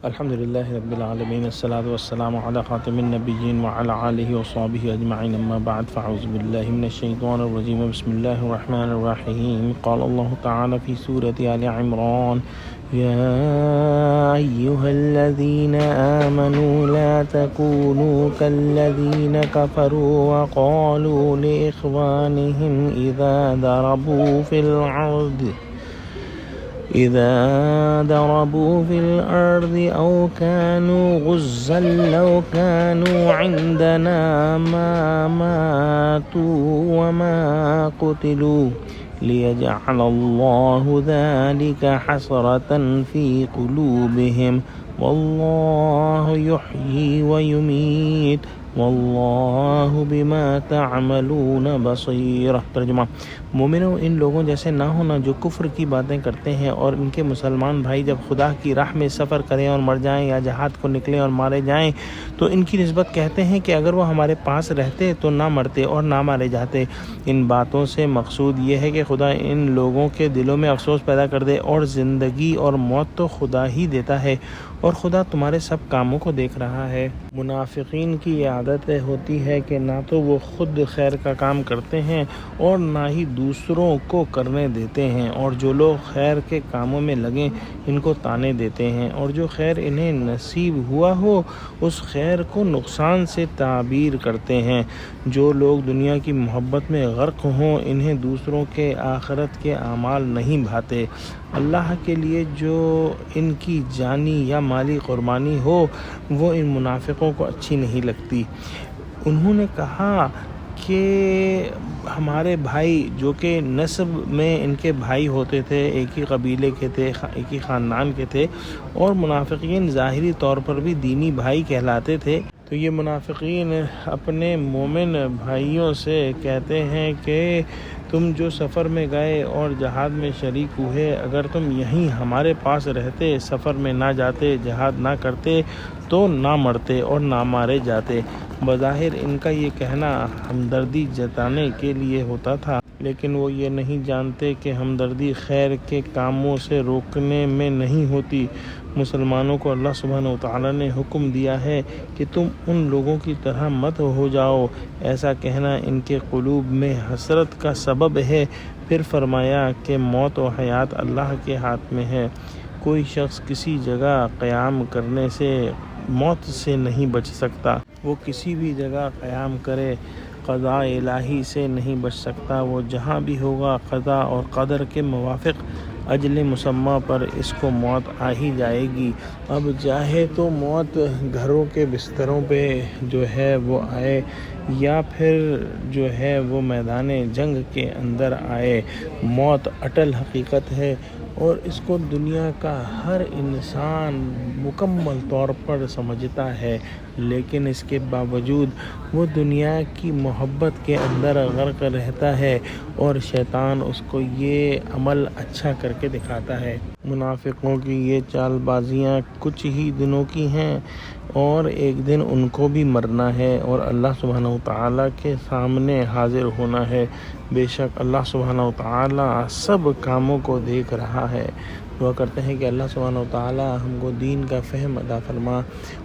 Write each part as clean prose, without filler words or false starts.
الحمد لله رب العالمين، الصلاة والسلام على خاتم النبيين وعلى آله وصحبه أجمعين، أما بعد، فأعوذ بالله من الشيطان الرجيم، بسم الله الرحمن الرحيم. قال الله تعالى في سورة آل عمران: يا أيها الذين آمنوا لا تكونوا كالذين كفروا وقالوا لإخوانهم إذا ضربوا في الأرض أو كانوا غزا لو كانوا عندنا ما ماتوا وما قتلوا ليجعل الله ذلك حسرة في قلوبهم والله يحيي ويميت واللہ بما تعملون بصیر۔ ترجمہ: مومنوں، ان لوگوں جیسے نہ ہونا جو کفر کی باتیں کرتے ہیں، اور ان کے مسلمان بھائی جب خدا کی راہ میں سفر کریں اور مر جائیں یا جہاد کو نکلیں اور مارے جائیں تو ان کی نسبت کہتے ہیں کہ اگر وہ ہمارے پاس رہتے تو نہ مرتے اور نہ مارے جاتے۔ ان باتوں سے مقصود یہ ہے کہ خدا ان لوگوں کے دلوں میں افسوس پیدا کر دے، اور زندگی اور موت تو خدا ہی دیتا ہے، اور خدا تمہارے سب کاموں کو دیکھ رہا ہے۔ منافقین کی یہ عادت ہوتی ہے کہ نہ تو وہ خود خیر کا کام کرتے ہیں اور نہ ہی دوسروں کو کرنے دیتے ہیں، اور جو لوگ خیر کے کاموں میں لگیں ان کو طعنے دیتے ہیں، اور جو خیر انہیں نصیب ہوا ہو اس خیر کو نقصان سے تعبیر کرتے ہیں۔ جو لوگ دنیا کی محبت میں غرق ہوں انہیں دوسروں کے آخرت کے اعمال نہیں بھاتے۔ اللہ کے لیے جو ان کی جانی یا مالی قربانی ہو وہ ان منافقوں کو اچھی نہیں لگتی۔ انہوں نے کہا کہ ہمارے بھائی جو کہ نسب میں ان کے بھائی ہوتے تھے، ایک ہی قبیلے کے تھے، ایک ہی خاندان کے تھے، اور منافقین ظاہری طور پر بھی دینی بھائی کہلاتے تھے، تو یہ منافقین اپنے مومن بھائیوں سے کہتے ہیں کہ تم جو سفر میں گئے اور جہاد میں شریک ہوئے، اگر تم یہیں ہمارے پاس رہتے، سفر میں نہ جاتے، جہاد نہ کرتے تو نہ مرتے اور نہ مارے جاتے۔ بظاہر ان کا یہ کہنا ہمدردی جتانے کے لیے ہوتا تھا، لیکن وہ یہ نہیں جانتے کہ ہمدردی خیر کے کاموں سے روکنے میں نہیں ہوتی۔ مسلمانوں کو اللہ سبحانہ وتعالی نے حکم دیا ہے کہ تم ان لوگوں کی طرح مت ہو جاؤ۔ ایسا کہنا ان کے قلوب میں حسرت کا سبب ہے۔ پھر فرمایا کہ موت و حیات اللہ کے ہاتھ میں ہے۔ کوئی شخص کسی جگہ قیام کرنے سے موت سے نہیں بچ سکتا۔ وہ کسی بھی جگہ قیام کرے قضاء الہی سے نہیں بچ سکتا۔ وہ جہاں بھی ہوگا قضاء اور قدر کے موافق اجل مسمى پر اس کو موت آ ہی جائے گی۔ اب چاہے تو موت گھروں کے بستروں پہ جو ہے وہ آئے، یا پھر جو ہے وہ میدان جنگ کے اندر آئے، موت اٹل حقیقت ہے، اور اس کو دنیا کا ہر انسان مکمل طور پر سمجھتا ہے، لیکن اس کے باوجود وہ دنیا کی محبت کے اندر غرق رہتا ہے، اور شیطان اس کو یہ عمل اچھا کر کے دکھاتا ہے۔ منافقوں کی یہ چال بازیاں کچھ ہی دنوں کی ہیں، اور ایک دن ان کو بھی مرنا ہے اور اللہ سبحانہ وتعالیٰ کے سامنے حاضر ہونا ہے۔ بے شک اللہ سبحانہ وتعالیٰ سب کاموں کو دیکھ رہا ہے۔ دعا کرتے ہیں کہ اللہ سبحانہ وتعالیٰ ہم کو دین کا فہم عطا فرما،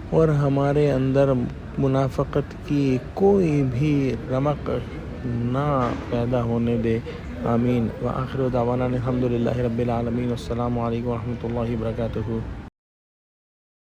اور ہمارے اندر منافقت کی کوئی بھی رمق نہ پیدا ہونے دے۔ آمین۔ وآخر دعوانا الحمد للہ رب العالمین۔ السلام علیکم ورحمۃ اللہ وبرکاتہ۔